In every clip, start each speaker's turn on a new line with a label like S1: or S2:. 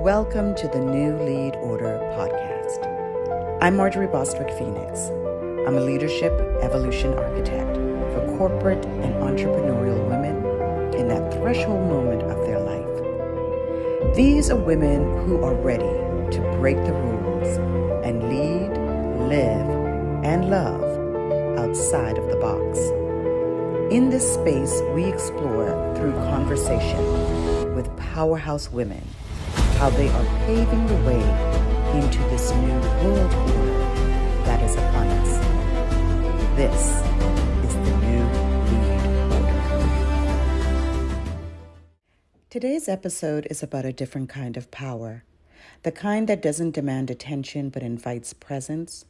S1: Welcome to the New Lead Order podcast. I'm Marjorie Bostwick Phoenix. I'm a leadership evolution architect for corporate and entrepreneurial women in that threshold moment of their life. These are women who are ready to break the rules and lead, live, and love outside of the box. In this space, we explore through conversation with powerhouse women how they are paving the way into this new world order that is upon us. This is the New Lead Order. Today's episode is about a different kind of power. The kind that doesn't demand attention but invites presence.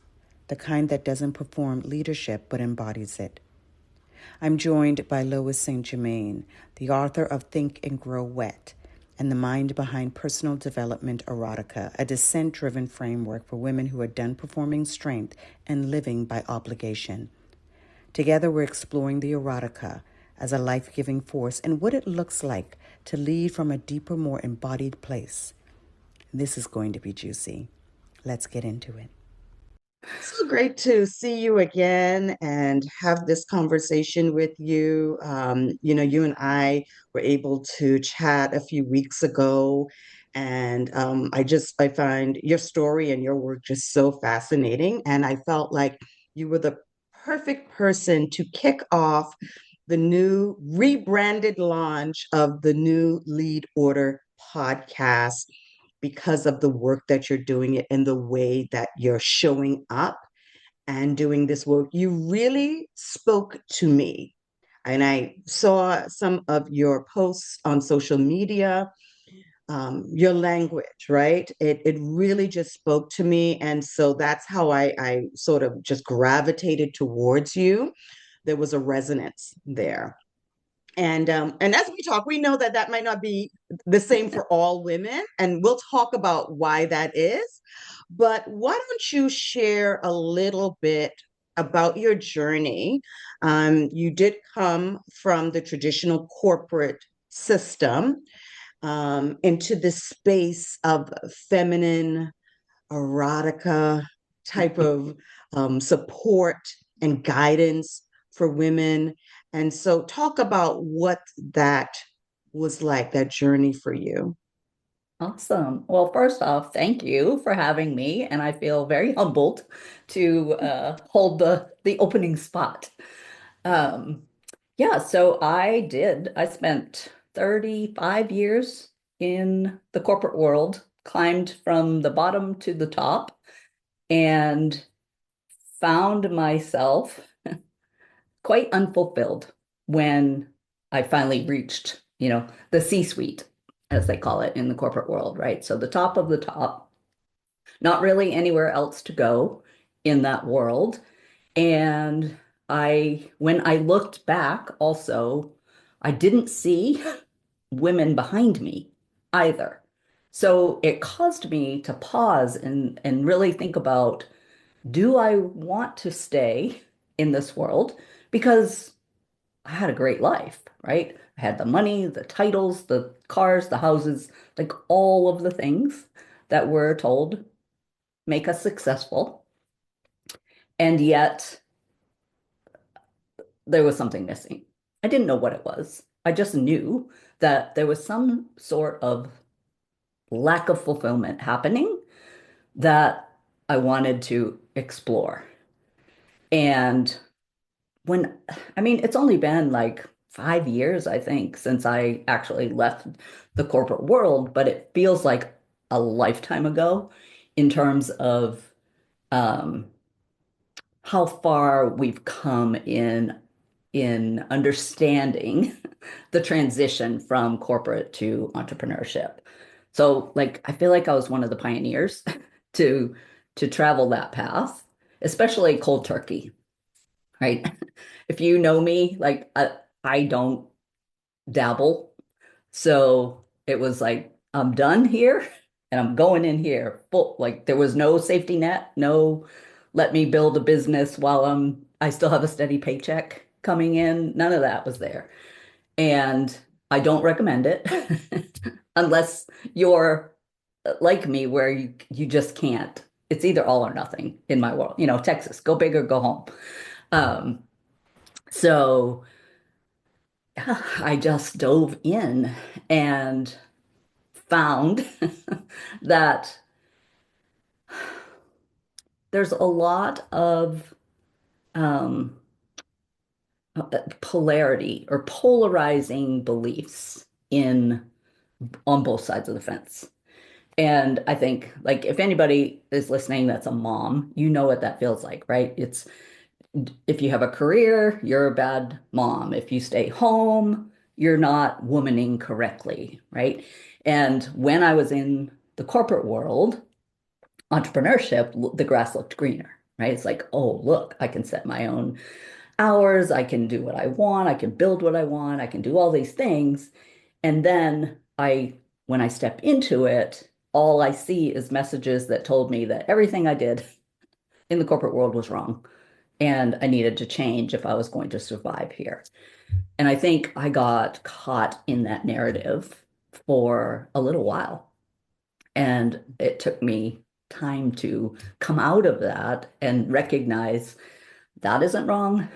S1: The kind that doesn't perform leadership but embodies it. I'm joined by Lois St. Germaine, the author of Think and Grow Wet, and the mind behind Personal Development Erotica, a dissent-driven framework for women who are done performing strength and living by obligation. Together, we're exploring the erotica as a life-giving force and what it looks like to lead from a deeper, more embodied place. This is going to be juicy. Let's get into it. So great to see you again and have this conversation with you. You and I were able to chat a few weeks ago, and I find your story and your work just so fascinating. And I felt like you were the perfect person to kick off the new rebranded launch of the New Lead Order podcast because of the work that you're doing it and the way that you're showing up and doing this work. You really spoke to me. And I saw some of your posts on social media, your language, right? It really just spoke to me. And so that's how I sort of just gravitated towards you. There was a resonance there. And as we talk, we know that that might not be the same for all women, and we'll talk about why that is. But why don't you share a little bit about your journey? You did come from the traditional corporate system into this space of feminine erotica type of support and guidance for women. And so, talk about what that was like, that journey for you.
S2: Awesome. Well, first off, thank you for having me, and I feel very humbled to hold the opening spot. Um, yeah, so I did. I spent 35 years in the corporate world, climbed from the bottom to the top, and found myself quite unfulfilled when I finally reached, the C-suite, as they call it in the corporate world, right? So the top of the top, not really anywhere else to go in that world. And when I looked back also, I didn't see women behind me either. So it caused me to pause and really think about, do I want to stay in this world? Because I had a great life, right? I had the money, the titles, the cars, the houses, like all of the things that we're told make us successful. And yet there was something missing. I didn't know what it was. I just knew that there was some sort of lack of fulfillment happening that I wanted to explore. And it's only been like 5 years, I think, since I actually left the corporate world, but it feels like a lifetime ago in terms of um, how far we've come in understanding the transition from corporate to entrepreneurship. So, like, I feel like I was one of the pioneers to to travel that path, especially cold turkey, right? If you know me, like I don't dabble. So it was like, I'm done here and I'm going in here full. Like there was no safety net, no let me build a business while I still have a steady paycheck coming in. None of that was there. And I don't recommend it unless you're like me where you just can't. It's either all or nothing in my world. Texas, go big or go home. Um, so I just dove in and found that there's a lot of um, polarity or polarizing beliefs in on both sides of the fence. And I think, like, if anybody is listening that's a mom, you know what that feels like, right? It's if you have a career, you're a bad mom. If you stay home, you're not womaning correctly, right? And when I was in the corporate world, entrepreneurship, the grass looked greener, right? It's like, oh, look, I can set my own hours, I can do what I want, I can build what I want, I can do all these things. And then when I step into it, all I see is messages that told me that everything I did in the corporate world was wrong and I needed to change if I was going to survive here. And I think I got caught in that narrative for a little while. And it took me time to come out of that and recognize that isn't wrong.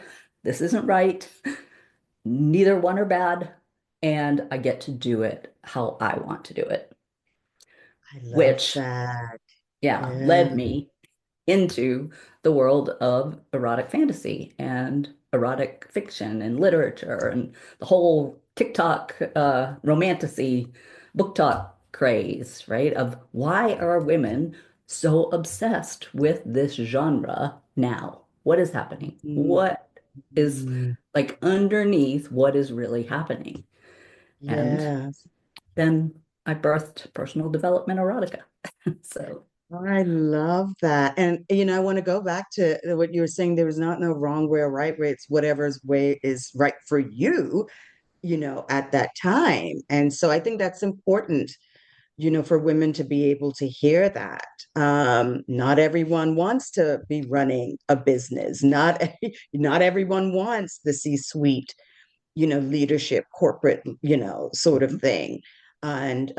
S2: This isn't right. Neither one are bad. And I get to do it how I want to do it,
S1: I love
S2: which,
S1: that.
S2: yeah,
S1: Yeah.
S2: led me into the world of erotic fantasy and erotic fiction and literature and the whole TikTok romantasy book talk craze, right? Of why are women so obsessed with this genre now? What is happening? What is
S1: Mhm.
S2: like underneath what is really happening? And
S1: Yes.
S2: then I birthed personal development erotica. So,
S1: I love that. And, I want to go back to what you were saying. There was not no wrong way or right way. It's whatever's way is right for you, at that time. And so I think that's important, for women to be able to hear that. Not everyone wants to be running a business. Not everyone wants the C-suite, leadership, corporate, sort of thing. And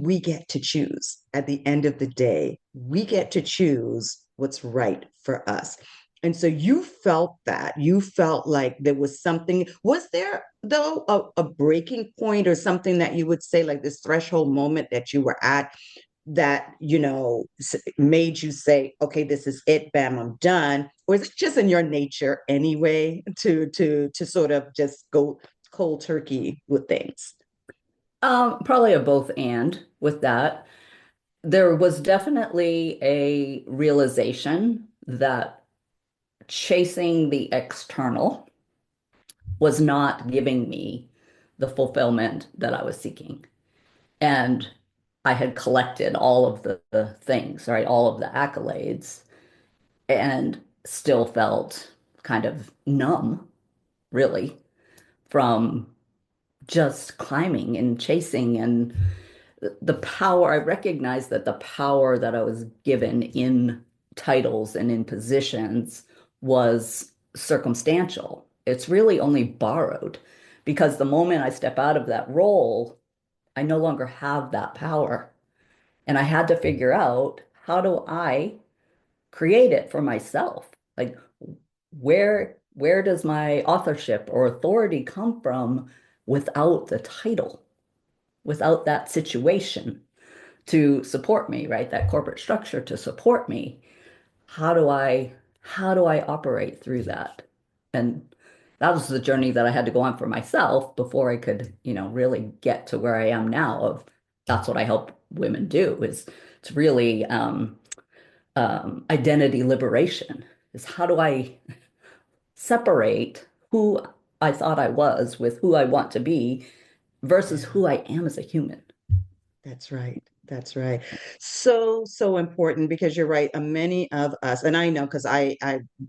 S1: we get to choose at the end of the day. We get to choose what's right for us. And so you felt that. You felt like there was something. Was there, though, a breaking point or something that you would say, like this threshold moment that you were at that made you say, okay, this is it, bam, I'm done? Or is it just in your nature anyway to sort of just go cold turkey with things?
S2: probably a both and with that. There was definitely a realization that chasing the external was not giving me the fulfillment that I was seeking. And I had collected all of the things, right? All of the accolades, and still felt kind of numb, really, from just climbing and chasing and the power. I recognized that the power that I was given in titles and in positions was circumstantial. It's really only borrowed because the moment I step out of that role, I no longer have that power. And I had to figure out, how do I create it for myself? Like, where does my authorship or authority come from without the title, without that situation to support me, right? That corporate structure to support me. How do I operate through that? And that was the journey that I had to go on for myself before I could, really get to where I am now of that's what I help women do is it's really identity liberation is how do I separate who I thought I was with who I want to be versus
S1: Yeah.
S2: who I am as a human.
S1: That's right. That's right. So, so important because you're right. Many of us, and I know because I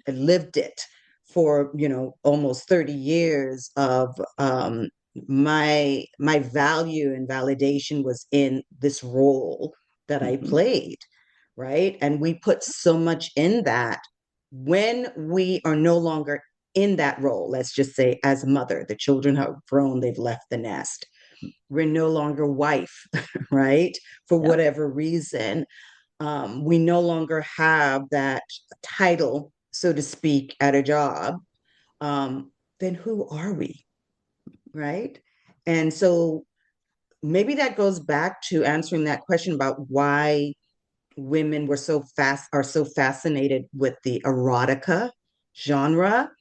S1: lived it for, almost 30 years of my value and validation was in this role that I
S2: Mhm.
S1: played, right? And we put so much in that when we are no longer in that role, let's just say as mother, the children have grown, they've left the nest, we're no longer wife, right? For
S2: Yep.
S1: whatever reason. We no longer have that title, so to speak, at a job. Then who are we, right? And so maybe that goes back to answering that question about why women are so fascinated with the erotica genre.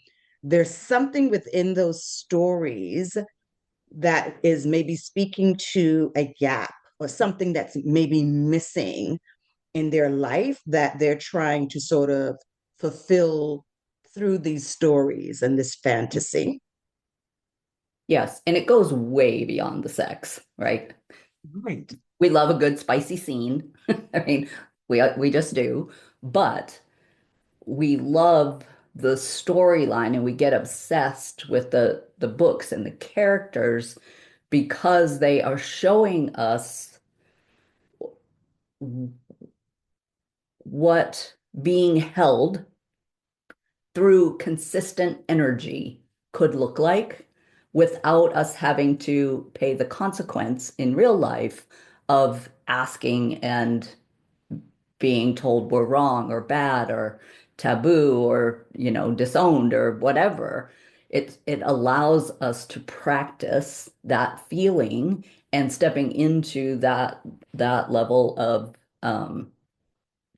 S1: There's something within those stories that is maybe speaking to a gap or something that's maybe missing in their life that they're trying to sort of fulfill through these stories and this fantasy.
S2: Yes, and it goes way beyond the sex, right?
S1: Right.
S2: We love a good spicy scene. I mean, we just do, but we love the storyline and we get obsessed with the books and the characters because they are showing us what being held through consistent energy could look like without us having to pay the consequence in real life of asking and being told we're wrong or bad or taboo or, disowned or whatever. It allows us to practice that feeling and stepping into that level of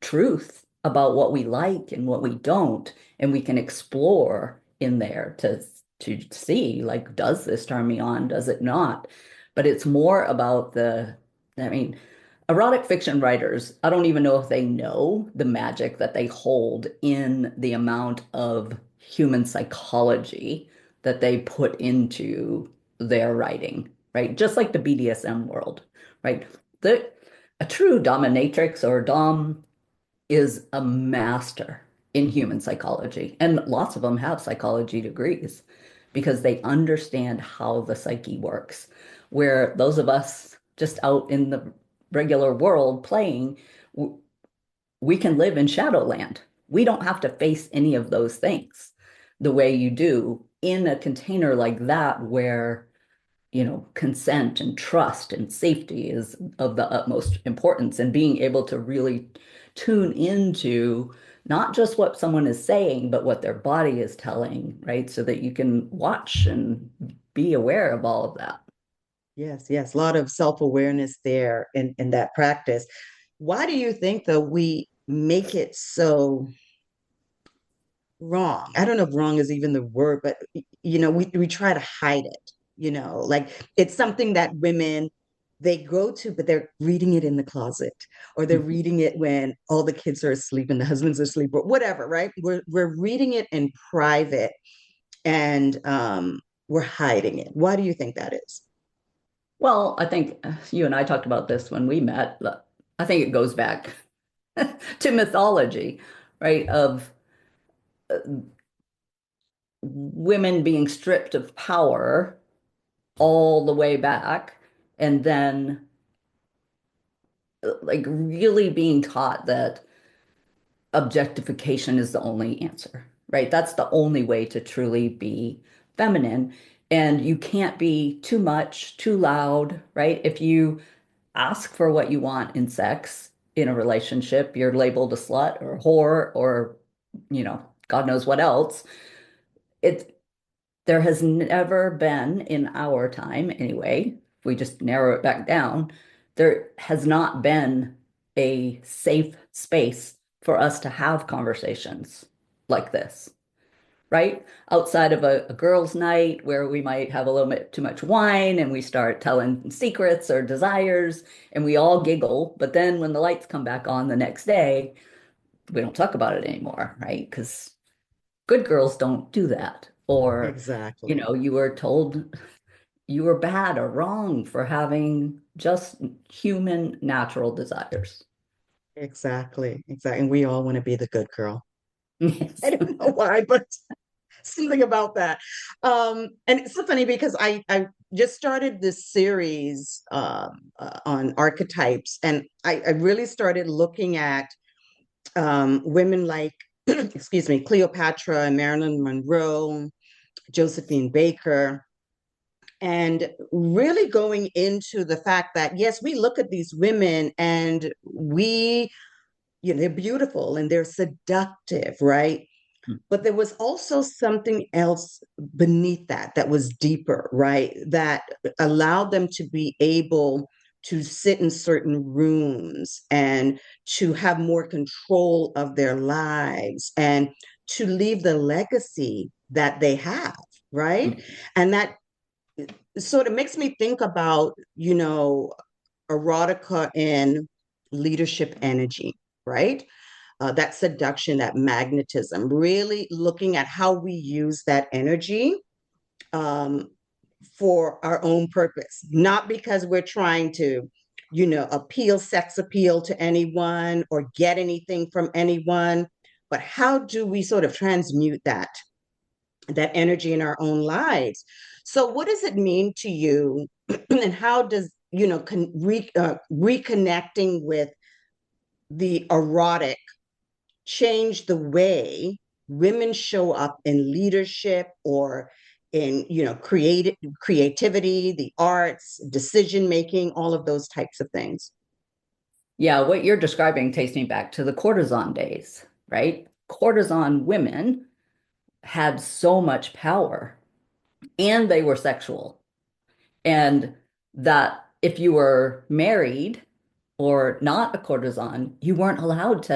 S2: truth about what we like and what we don't, and we can explore in there to see, like, does this turn me on? Does it not? But it's more about I mean, erotic fiction writers, I don't even know if they know the magic that they hold in the amount of human psychology that they put into their writing, right? Just like the BDSM world, right? The, a true dominatrix or dom is a master in human psychology. And lots of them have psychology degrees because they understand how the psyche works. Where those of us just out in the regular world playing, we can live in Shadowland. We don't have to face any of those things the way you do in a container like that where consent and trust and safety is of the utmost importance, and being able to really tune into not just what someone is saying, but what their body is telling, right? So that you can watch and be aware of all of that.
S1: Yes, yes. A lot of self-awareness there in that practice. Why do you think, though, we make it so wrong? I don't know if wrong is even the word, but we try to hide it, like it's something that women they go to, but they're reading it in the closet, or they're
S2: Mhm.
S1: reading it when all the kids are asleep and the husbands are asleep, or whatever, right? We're reading it in private, and we're hiding it. Why do you think that is?
S2: Well, I think you and I talked about this when we met. I think it goes back to mythology, right? Of women being stripped of power all the way back, and then like really being taught that objectification is the only answer, right? That's the only way to truly be feminine. And you can't be too much, too loud, right? If you ask for what you want in sex in a relationship, you're labeled a slut or a whore or, God knows what else. It There has never been in our time, anyway, if we just narrow it back down, there has not been a safe space for us to have conversations like this, right? Outside of a girls' night where we might have a little bit too much wine and we start telling secrets or desires and we all giggle. But then when the lights come back on the next day, we don't talk about it anymore, right? Because good girls don't do that. Or,
S1: Exactly.
S2: you were told you were bad or wrong for having just human natural desires.
S1: Exactly. And we all want to be the good girl. I
S2: Yes.
S1: don't know why, but something about that. And it's so funny because I just started this series on archetypes, and I really started looking at women like, excuse me, Cleopatra, Marilyn Monroe, Josephine Baker, and really going into the fact that, yes, we look at these women and they're beautiful and they're seductive, right? But there was also something else beneath that was deeper, right? That allowed them to be able to sit in certain rooms and to have more control of their lives and to leave the legacy that they have, right? And that sort of makes me think about, erotica and leadership energy, right? That seduction, that magnetism, really looking at how we use that energy um, for our own purpose, not because we're trying to, sex appeal to anyone or get anything from anyone, but how do we sort of transmute that energy in our own lives? So, what does it mean to you, and how does reconnecting with the erotic change the way women show up in leadership or in creativity, the arts, decision making, all of those types of things?
S2: Yeah, what you're describing takes me back to the courtesan days, right? Courtesan women had so much power and they were sexual. And that if you were married or not a courtesan, you weren't allowed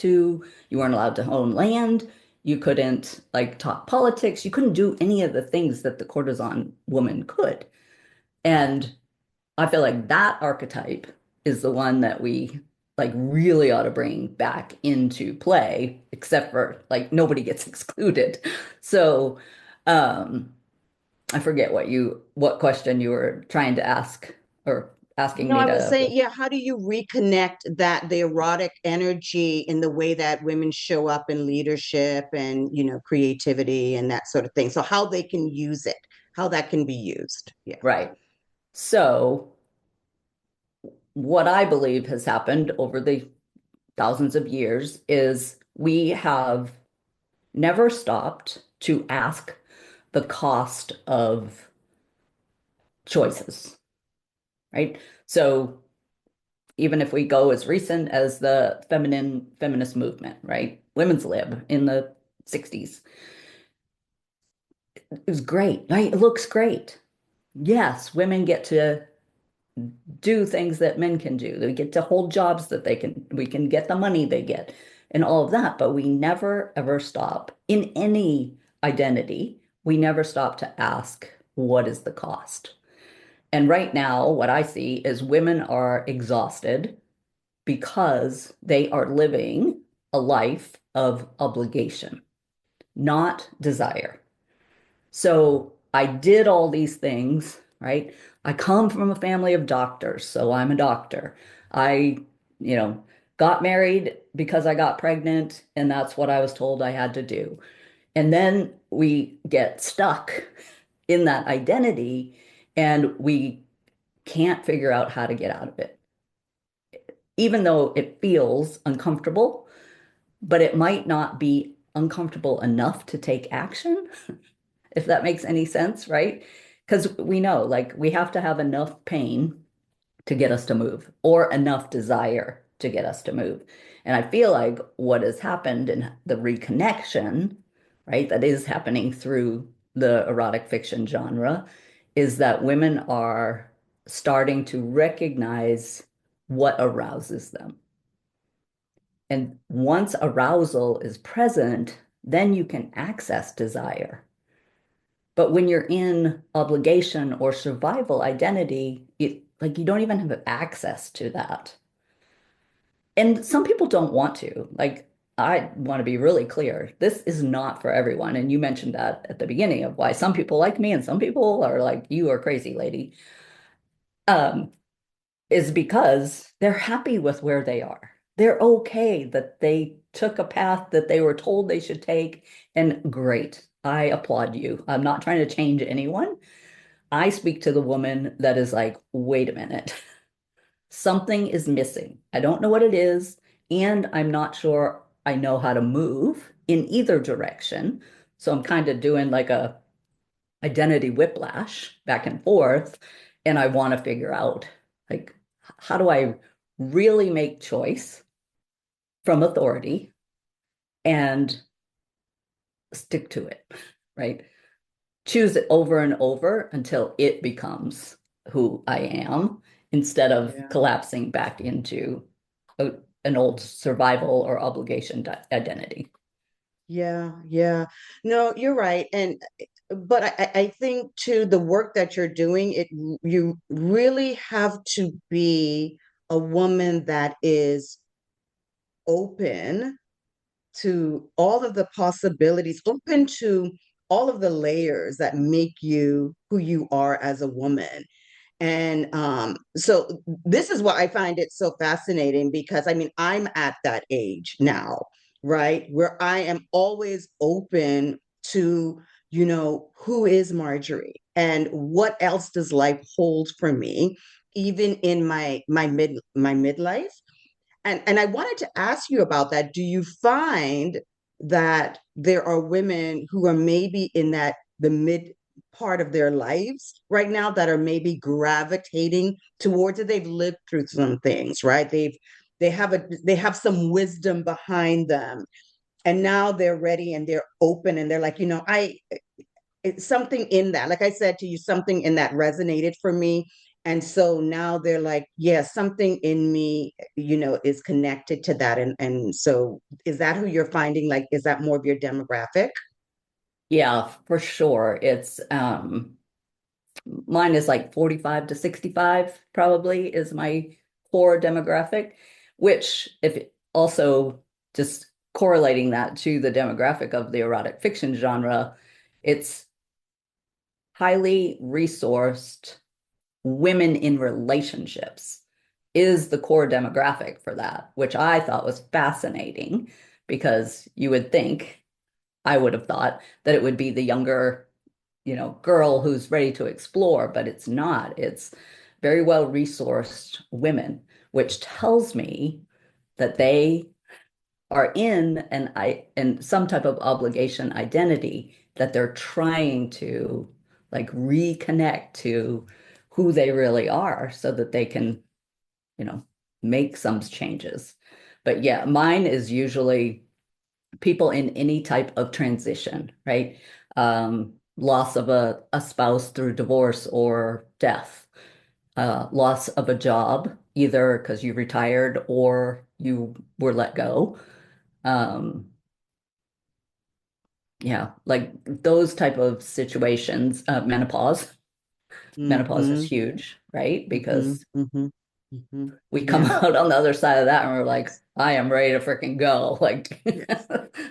S2: you weren't allowed to own land. You couldn't like talk politics. You couldn't do any of the things that the courtesan woman could. And I feel like that archetype is the one that we like really ought to bring back into play, except for like nobody gets excluded. So, I forget what question you were trying to ask or asking
S1: No,
S2: me
S1: I was
S2: to.
S1: saying, yeah, how do you reconnect the erotic energy in the way that women show up in leadership and, creativity and that sort of thing? So how they can use it, how that can be used. Yeah.
S2: Right. So, what I believe has happened over the thousands of years is we have never stopped to ask the cost of choices, right? So, even if we go as recent as the feminist movement, right? Women's lib in the 60s. It was great, right? It looks great. Yes, women get to do things that men can do. They get to hold jobs that we can get the money they get and all of that. But we never ever stop in any identity. We never stop to ask, what is the cost? And right now, what I see is women are exhausted because they are living a life of obligation, not desire. So I did all these things, right? I come from a family of doctors, so I'm a doctor. I, you know, got married because I got pregnant, and that's what I was told I had to do. And then we get stuck in that identity and we can't figure out how to get out of it. Even though it feels uncomfortable, but it might not be uncomfortable enough to take action, if that makes any sense, right? Because we know, like, we have to have enough pain to get us to move or enough desire to get us to move. And I feel like what has happened in the reconnection, right, that is happening through the erotic fiction genre is that women are starting to recognize what arouses them. And once arousal is present, then you can access desire. But when you're in obligation or survival identity, like you don't even have access to that. And some people don't want to. Like, I want to be really clear. This is not for everyone. And you mentioned that at the beginning of why some people like me and some people are like, you are crazy, lady. Um, is because they're happy with where they are. They're okay that they took a path that they were told they should take, and great. I applaud you. I'm not trying to change anyone. I speak to the woman that is like, wait a minute, something is missing. I don't know what it is, and I'm not sure I know how to move in either direction. So I'm kind of doing like a identity whiplash back and forth. And I want to figure out, like, how do I really make choice from authority and stick to it, right? Choose it over and over until it becomes who I am instead of
S1: Yeah.
S2: collapsing back into a, an old survival or obligation identity.
S1: Yeah, yeah. No, you're right. And but I think too the work that you're doing, you really have to be a woman that is open to all of the possibilities, open to all of the layers that make you who you are as a woman. And so this is what I find it so fascinating because I mean, I'm at that age now, right? Where I am always open to, who is Marjorie and what else does life hold for me, even in my midlife. And I wanted to ask you about that. Do you find that there are women who are maybe in the mid part of their lives right now that are maybe gravitating towards it? They've lived through some things, right? They have some wisdom behind them, and now they're ready and they're open and they're like, it's something in that, like I said to you, something in that resonated for me. And so now they're like, yeah, something in me, is connected to that. And so is that who you're finding? Like, is that more of your demographic?
S2: Yeah, for sure. It's mine is like 45 to 65 probably is my core demographic, which if also just correlating that to the demographic of the erotic fiction genre, it's highly resourced women in relationships is the core demographic for that, which I thought was fascinating because you would think, I would have thought that it would be the younger, girl who's ready to explore, but it's not. It's very well resourced women, which tells me that they are in and some type of obligation identity that they're trying to like reconnect to who they really are so that they can, you know, make some changes. But yeah, mine is usually people in any type of transition, right? Loss of a spouse through divorce or death, loss of a job, either because you retired or you were let go. Um, yeah, like those type of situations, menopause. Menopause is
S1: Mm-hmm.
S2: huge, right?
S1: Mm-hmm.
S2: Because
S1: Mm-hmm. Mm-hmm.
S2: we come
S1: Yeah.
S2: out on the other side of that and we're like,
S1: Yes.
S2: I am ready to freaking go. Like
S1: Yes.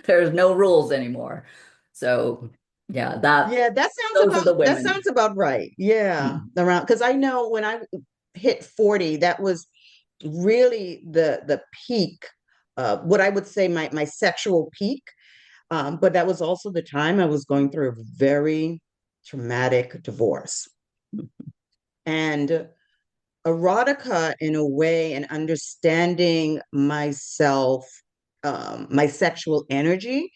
S2: there's no rules anymore. So yeah,
S1: Yeah,
S2: those are the
S1: that
S2: women.
S1: sounds about right. Yeah.
S2: Mm,
S1: Around because I know when I hit 40, that was really the peak, what I would say my sexual peak. But that was also the time I was going through a very traumatic divorce. And erotica, in a way, and understanding myself, my sexual energy,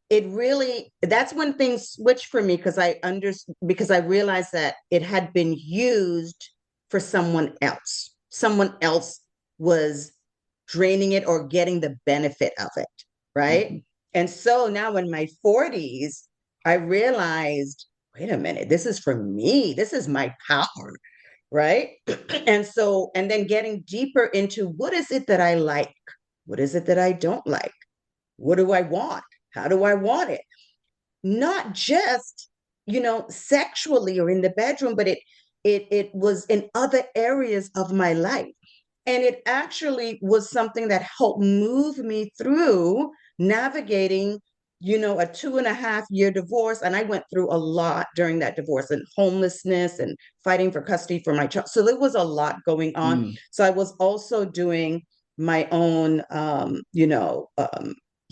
S1: it really, that's when things switched for me because I realized that it had been used for someone else. Someone else was draining it or getting the benefit of it, right?
S2: mhm,
S1: And so now in my 40s, I realized, wait a minute, this is for me. This is my power, right? And so, and then getting deeper into what is it that I like? What is it that I don't like? What do I want? How do I want it? Not just, sexually or in the bedroom, but it was in other areas of my life. And it actually was something that helped move me through navigating, a 2.5 year divorce. And I went through a lot during that divorce, and homelessness and fighting for custody for my child. So there was a lot going on.
S2: mm,
S1: So I was also doing my own,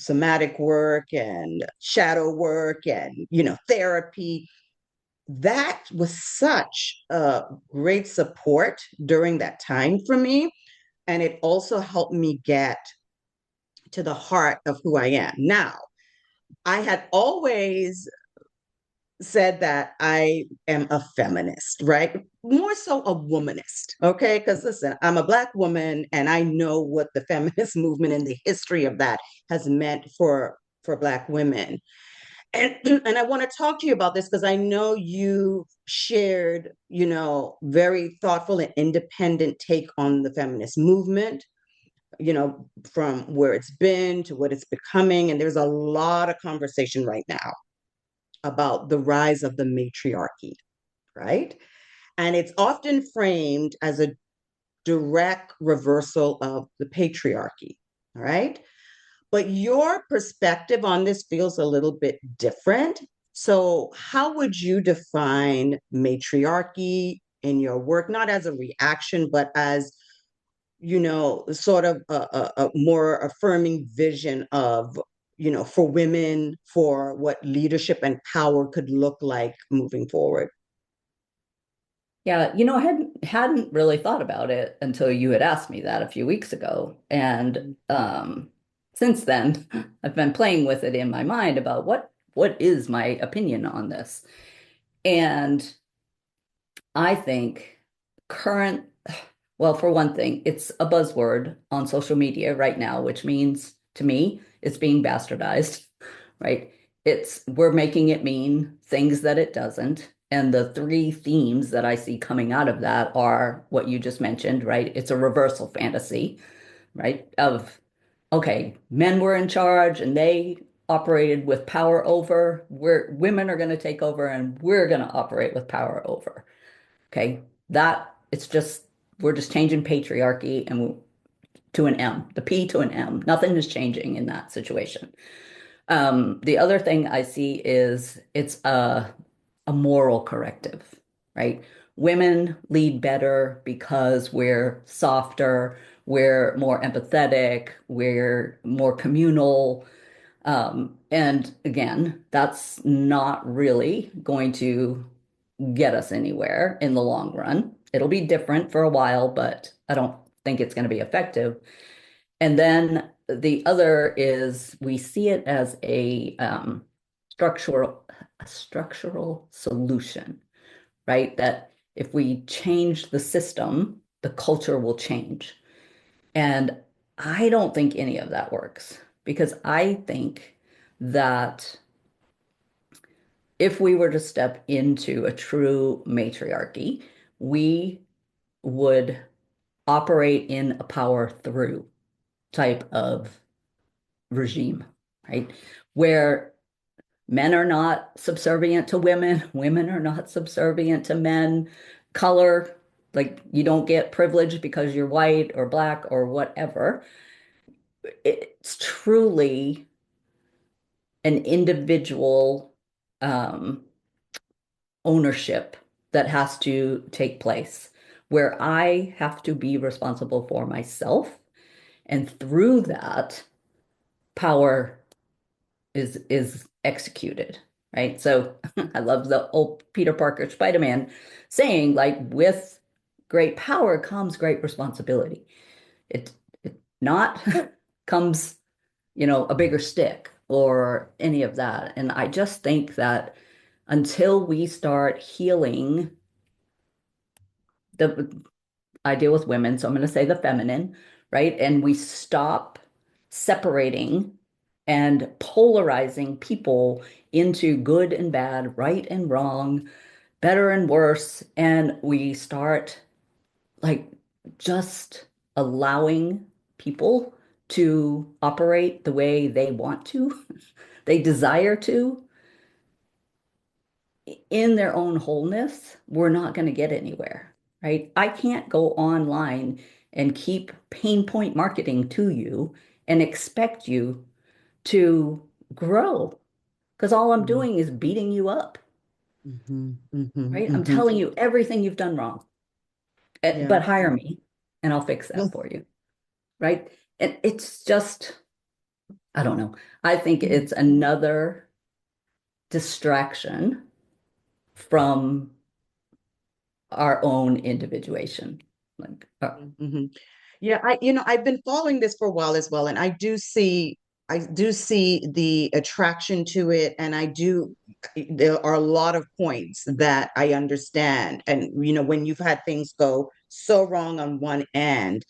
S1: somatic work and shadow work and, therapy. That was such a great support during that time for me. And it also helped me get to the heart of who I am. Now, I had always said that I am a feminist, right? More so a womanist, okay? Because listen, I'm a Black woman and I know what the feminist movement and the history of that has meant for Black women. And I want to talk to you about this because I know you shared, very thoughtful and independent take on the feminist movement, from where it's been to what it's becoming. And there's a lot of conversation right now about the rise of the matriarchy, right? And it's often framed as a direct reversal of the patriarchy, all right? But your perspective on this feels a little bit different. So, how would you define matriarchy in your work, not as a reaction, but as, sort of a more affirming vision of, for women, for what leadership and power could look like moving forward?
S2: Yeah, I hadn't really thought about it until you had asked me that a few weeks ago. And since then, I've been playing with it in my mind about what is my opinion on this. And I think current, well, for one thing, it's a buzzword on social media right now, which means to me it's being bastardized, right? We're making it mean things that it doesn't. And the three themes that I see coming out of that are what you just mentioned, right? It's a reversal fantasy, right? Of, okay, men were in charge and they operated with power over, where women are going to take over and we're going to operate with power over. Okay. That it's just, we're just changing patriarchy and to an M, the P to an M. Nothing is changing in that situation. The other thing I see is it's a moral corrective, right? Women lead better because we're softer, we're more empathetic, we're more communal. And again, that's not really going to get us anywhere in the long run. It'll be different for a while, but I don't think it's going to be effective. And then the other is we see it as structural a structural solution, right? That if we change the system, the culture will change. And I don't think any of that works because I think that if we were to step into a true matriarchy, we would operate in a power through type of regime, right? Where men are not subservient to women, women are not subservient to men, color, like you don't get privilege because you're white or black or whatever. It's truly an individual um, ownership that has to take place where I have to be responsible for myself. And through that, power is executed, right? So I love the old Peter Parker Spider-Man saying, like, with great power comes great responsibility. It not comes, a bigger stick or any of that. And I just think that until we start healing the I deal with women, so I'm going to say the feminine, right? And we stop separating and polarizing people into good and bad, right and wrong, better and worse. And we start like just allowing people to operate the way they want to, they desire to, in their own wholeness, we're not going to get anywhere, right? I can't go online and keep pain point marketing to you and expect you to grow because all I'm
S1: Mhm,
S2: doing is beating you up,
S1: mhm, mhm,
S2: right? I'm
S1: mhm.
S2: telling you everything you've done wrong,
S1: Yeah.
S2: but hire me and I'll fix that for you, right? And it's just, I don't know. I think
S1: Mhm,
S2: it's another distraction from our own individuation. Like,
S1: mhm. Yeah, I've been following this for a while as well, and I do see. I do see the attraction to it, and there are a lot of points that I understand. And, when you've had things go so wrong on one end,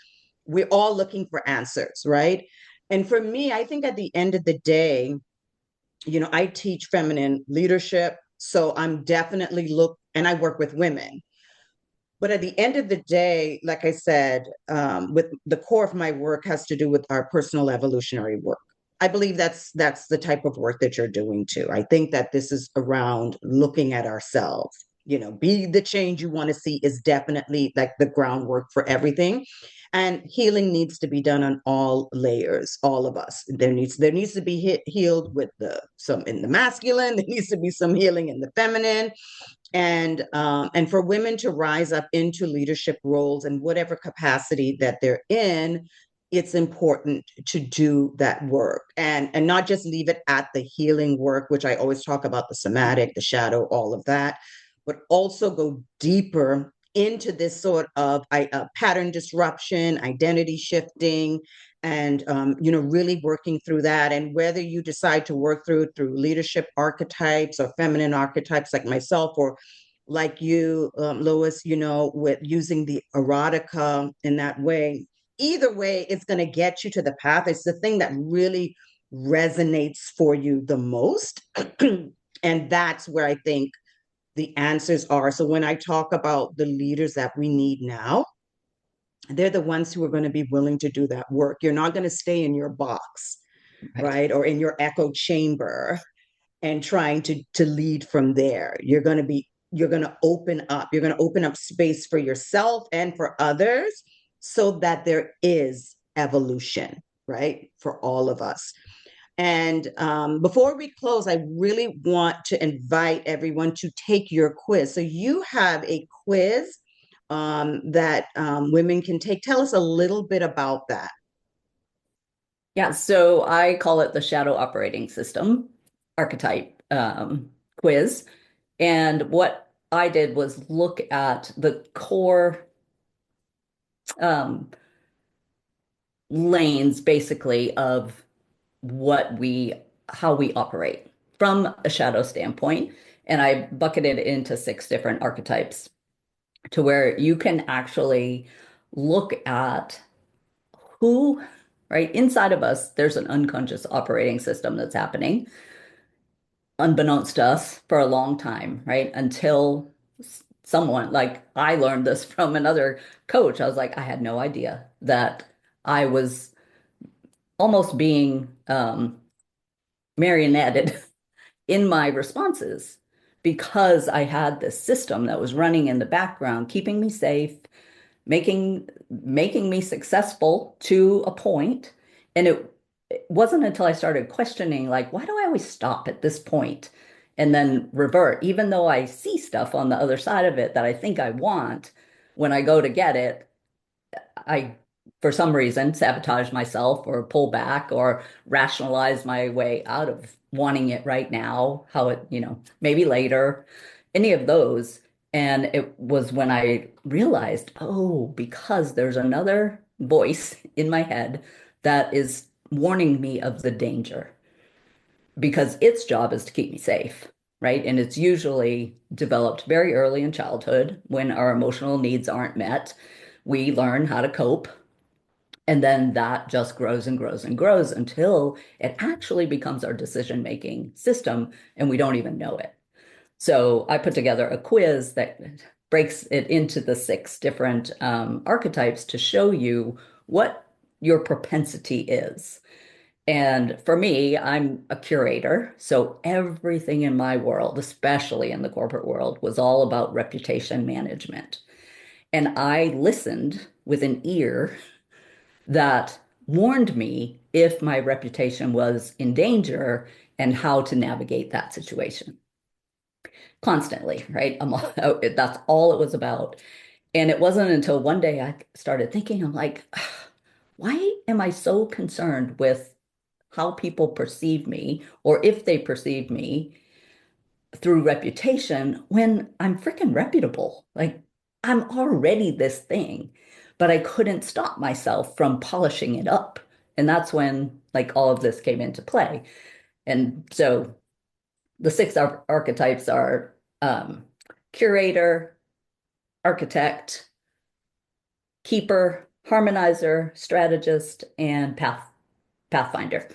S1: we're all looking for answers, right? And for me, I think at the end of the day, I teach feminine leadership. So I'm definitely and I work with women. But at the end of the day, like I said, with the core of my work has to do with our personal evolutionary work. I believe that's the type of work that you're doing too. I think that this is around looking at ourselves. Be the change you want to see is definitely like the groundwork for everything. And healing needs to be done on all layers, all of us. There needs to be healed with some in the masculine. There needs to be some healing in the feminine, and for women to rise up into leadership roles in whatever capacity that they're in. It's important to do that work, and not just leave it at the healing work, which I always talk about, the somatic, the shadow, all of that, but also go deeper into this sort of pattern disruption, identity shifting, and really working through that. And whether you decide to work through leadership archetypes or feminine archetypes like myself, or like you, Lois, with using the erotica in that way, either way, it's going to get you to the path. It's the thing that really resonates for you the most. And that's where I think the answers are. So when I talk about the leaders that we need now, they're the ones who are going to be willing to do that work. You're not going to stay in your box,
S2: Right.
S1: right? Or in your echo chamber and trying to lead from there. You're going to open up space for yourself and for others, so that there is evolution, right? For all of us. And before we close, I really want to invite everyone to take your quiz. So you have a quiz that women can take. Tell us a little bit about that.
S2: Yeah, so I call it the shadow operating system archetype quiz. And what I did was look at the core um, lanes, basically, of how we operate from a shadow standpoint. And I bucketed it into 6 different archetypes to where you can actually look at who, right, inside of us, there's an unconscious operating system that's happening unbeknownst to us for a long time, right? Until someone, like I learned this from another coach. I was like, I had no idea that I was almost being marionetted in my responses because I had this system that was running in the background, keeping me safe, making me successful to a point. And it wasn't until I started questioning, like, why do I always stop at this point and then revert, even though I see stuff on the other side of it that I think I want, when I go to get it, I, for some reason, sabotage myself or pull back or rationalize my way out of wanting it right now, how it, maybe later, any of those. And it was when I realized, oh, because there's another voice in my head that is warning me of the danger, because its job is to keep me safe, right? And it's usually developed very early in childhood when our emotional needs aren't met. We learn how to cope, and then that just grows and grows and grows until it actually becomes our decision-making system and we don't even know it. So I put together a quiz that breaks it into the 6 different archetypes to show you what your propensity is. And for me, I'm a curator. So everything in my world, especially in the corporate world, was all about reputation management. And I listened with an ear that warned me if my reputation was in danger and how to navigate that situation constantly, right? That's all it was about. And it wasn't until one day I started thinking, I'm like, why am I so concerned with how people perceive me or if they perceive me through reputation when I'm freaking reputable? Like, I'm already this thing, but I couldn't stop myself from polishing it up And that's when like all of this came into play. And so the six archetypes are curator, architect, keeper, harmonizer, strategist, and pathfinder.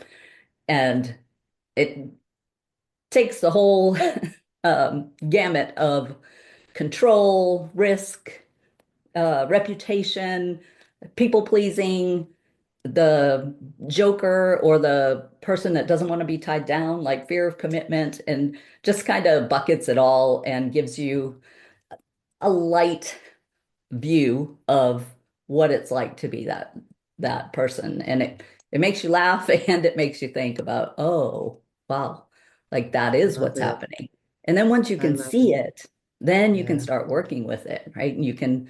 S2: And it takes the whole gamut of control, risk, reputation, people pleasing, the joker or the person that doesn't want to be tied down, like fear of commitment, and just kind of buckets it all and gives you a light view of what it's like to be that person. And it makes you laugh and it makes you think about, oh, wow, like that
S1: I
S2: is
S1: love
S2: what's
S1: it.
S2: happening. And then once you
S1: I
S2: can
S1: love it.
S2: see it, then you can
S1: Yeah,
S2: start working with it, right? And you can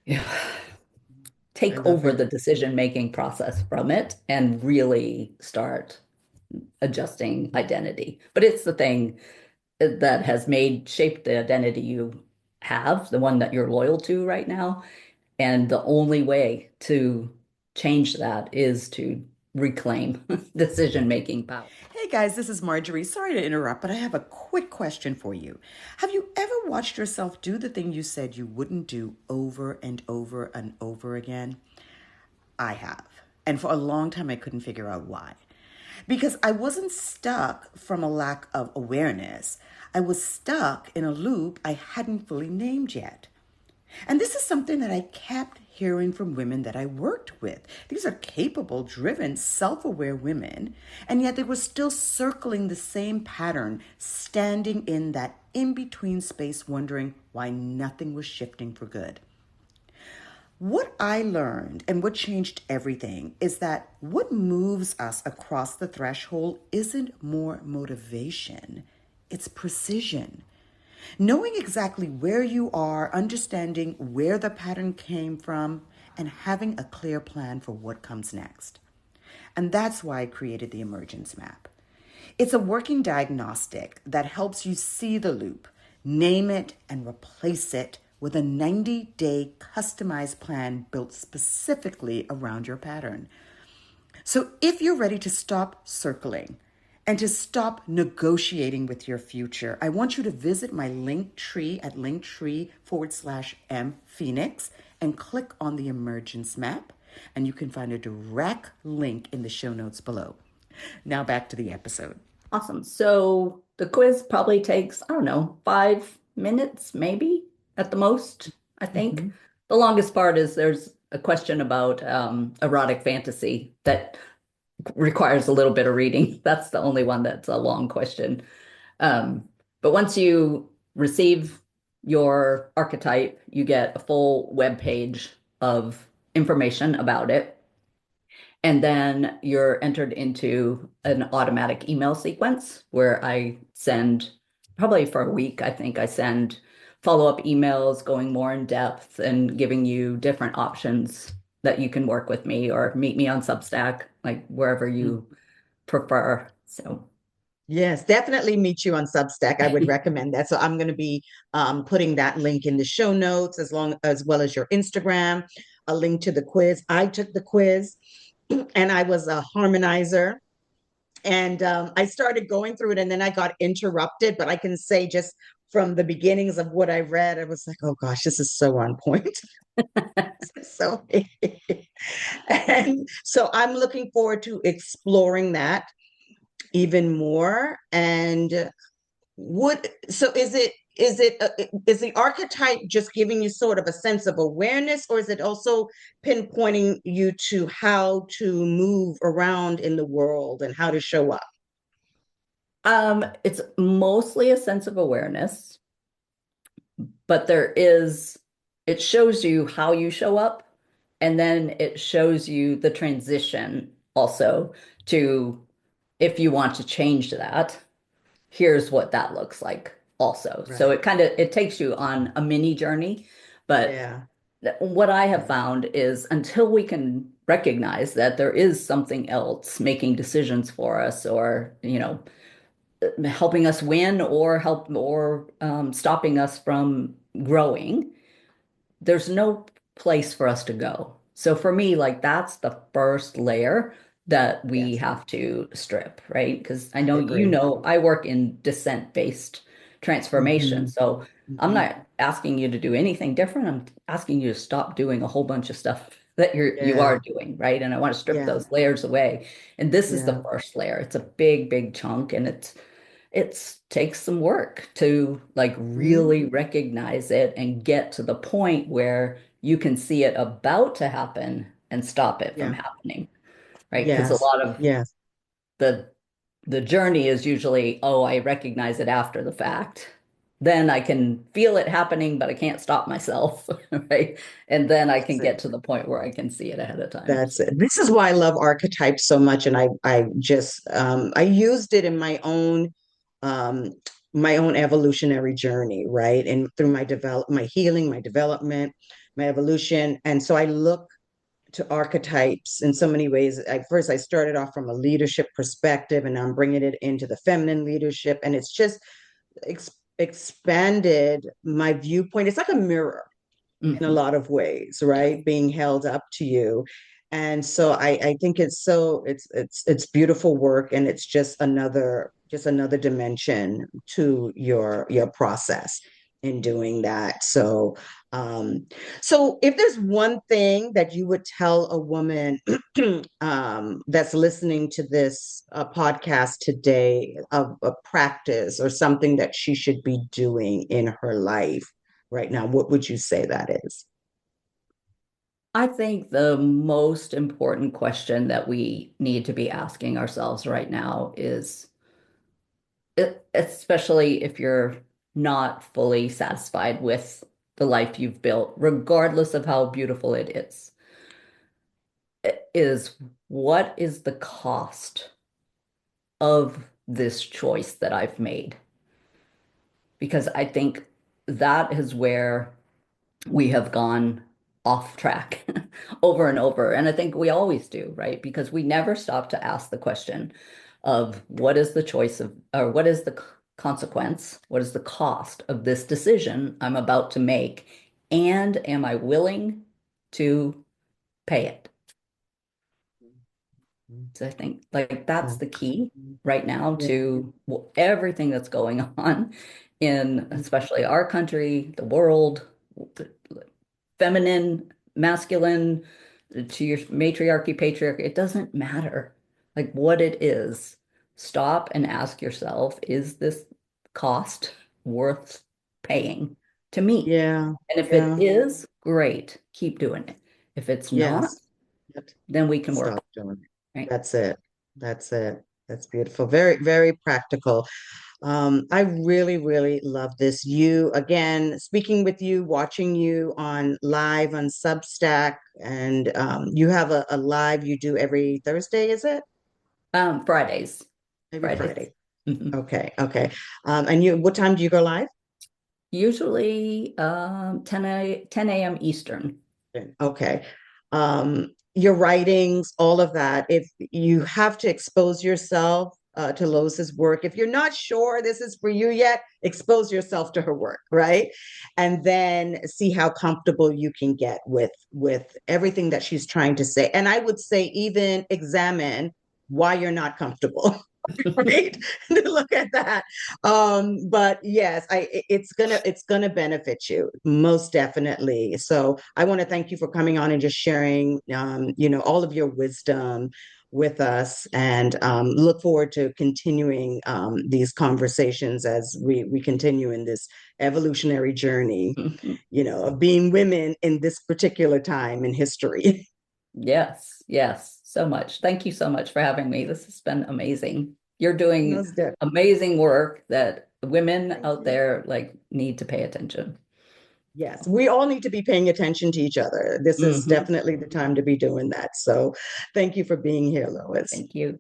S2: yeah,
S1: I
S2: take
S1: love
S2: over
S1: it.
S2: the decision-making process from it and really start adjusting identity. But it's the thing that has shaped the identity you have, the one that you're loyal to right now. And the only way to change that is to reclaim decision-making power.
S1: Hey guys, this is Marjorie. Sorry to interrupt, but I have a quick question for you. Have you ever watched yourself do the thing you said you wouldn't do over and over and over again? I have. And for a long time, I couldn't figure out why. Because I wasn't stuck from a lack of awareness. I was stuck in a loop I hadn't fully named yet. And this is something that I kept hearing from women that I worked with. These are capable, driven, self aware women, and yet they were still circling the same pattern, standing in that in between space, wondering why nothing was shifting for good. What I learned and what changed everything is that what moves us across the threshold isn't more motivation, it's precision. Knowing exactly where you are, understanding where the pattern came from, and having a clear plan for what comes next. And that's why I created the emergence map. It's a working diagnostic that helps you see the loop, name it, and replace it with a 90-day customized plan built specifically around your pattern. So if you're ready to stop circling and to stop negotiating with your future, I want you to visit my link tree at linktree/M Phoenix and click on the emergence map. And you can find a direct link in the show notes below. Now back to the episode.
S2: Awesome. So the quiz probably takes, I don't know, 5 minutes, maybe at the most, I think.
S1: Mhm.
S2: The longest part is there's a question about erotic fantasy that requires a little bit of reading. That's the only one that's a long question. Um, but once you receive your archetype, you get a full web page of information about it. And then you're entered into an automatic email sequence where I send, probably for a week, I think I send follow-up emails going more in depth and giving you different options that you can work with me or meet me on Substack, like wherever you prefer. So,
S3: Yes, definitely meet you on Substack. I would recommend that. So I'm going to be putting that link in the show notes as well as your Instagram, a link to the quiz. I took the quiz and I was a harmonizer. And I started going through it and then I got interrupted. But I can say just from the beginnings of what I read, I was like, oh gosh, this is so on point. So, and so I'm looking forward to exploring that even more. And would so is the archetype just giving you sort of a sense of awareness, or is it also pinpointing you to how to move around in the world and how to show up?
S2: it's mostly a sense of awareness, but it shows you how you show up, and then it shows you the transition also to if you want to change that, here's what that looks like also. So
S3: Right.
S2: it takes you on a mini journey, but
S3: Yeah.
S2: what I have
S3: Yeah.
S2: found is until we can recognize that there is something else making decisions for us or, helping us win or stopping us from growing, there's no place for us to go. So for me, like that's the first layer that we
S3: Yes,
S2: have to strip, right? Because I
S3: I
S2: know you
S3: agree.
S2: know I work in descent-based transformation.
S3: Hmm.
S2: So I'm
S3: Hmm.
S2: not asking you to do anything different. I'm asking you to stop doing a whole bunch of stuff that you
S3: Yeah,
S2: are doing, right? And I want to strip
S3: yeah,
S2: those layers away. And this is the
S3: yeah.
S2: first layer. It's a big, big chunk, and it's takes some work to like
S3: Mhm.
S2: really recognize it and get to the point where you can see it about to happen and stop it from
S3: Yeah,
S2: happening, right? Because a
S3: yes,
S2: lot of
S3: yes.
S2: the the journey is usually, oh, I recognize it after the fact. Then I can feel it happening, but I can't stop myself, right? And then I can
S3: That's it.
S2: get to the point where I can see it ahead of time.
S3: That's it. This is why I love archetypes so much, and I just I used it in um, my own evolutionary journey, right? And through my healing, my development, my evolution, and so I look to archetypes in so many ways. First, I started off from a leadership perspective, and I'm bringing it into the feminine leadership, and it's just expanded my viewpoint. It's like a mirror in a
S2: Mhm.
S3: lot of ways,
S2: Yes.
S3: right? Being held up to you. And so I think it's beautiful work, and it's just another dimension to your process in doing that. Um so if there's one thing that you would tell a woman that's listening to this podcast today, of a practice or something that she should be doing in her life right now, what would you say that is?
S2: I think the most important question that we need to be asking ourselves right now is, especially if you're not fully satisfied with the life you've built, regardless of how beautiful it is what is the cost of this choice that I've made? Because I think that is where we have gone off track over and over. And I think we always do, right? Because we never stop to ask the question of what is the choice of, or what is the consequence? What is the cost of this decision I'm about to make? And am I willing to pay it? So I think like that's the key right now
S3: Yeah.
S2: to everything that's going on in
S3: Yeah.
S2: especially our country, the world, feminine, masculine, to your matriarchy, patriarchy, it doesn't matter like what it is. Stop and ask yourself, is this cost worth paying to me?
S3: Yeah.
S2: And if it
S3: Yeah.
S2: is, great, keep doing it. If it's not,
S3: Yes. Yep.
S2: then we can work,
S3: Stop doing it.
S2: right?
S3: That's it. That's it. That's beautiful. Very, very practical. I really, really love this. You, again, speaking with you, watching you on live on Substack, and you have a live you do every Thursday, is it?
S2: Fridays,
S3: Every
S2: Fridays.
S3: Friday.
S2: Mhm.
S3: Okay, okay. And what time do you go live?
S2: Usually 10 a.m. Eastern.
S3: Okay. Your writings, all of that. If you have to expose yourself to Lois's work, if you're not sure this is for you yet, expose yourself to her work, right? And then see how comfortable you can get with everything that she's trying to say. And I would say even examine why you're not comfortable. Right. Look at that. But yes, it's gonna benefit you most definitely. So I want to thank you for coming on and just sharing all of your wisdom with us, and look forward to continuing these conversations as we continue in this evolutionary journey, of being women in this particular time in history.
S2: Yes, yes, so much. Thank you so much for having me. This has been amazing. You're doing
S3: Most definitely.
S2: amazing work that women
S3: Thank
S2: out
S3: you.
S2: there like need to pay attention.
S3: Yes, we all need to be paying attention to each other. This is
S2: Hmm.
S3: definitely the time to be doing that. So thank you for being here, Lois.
S2: Thank you.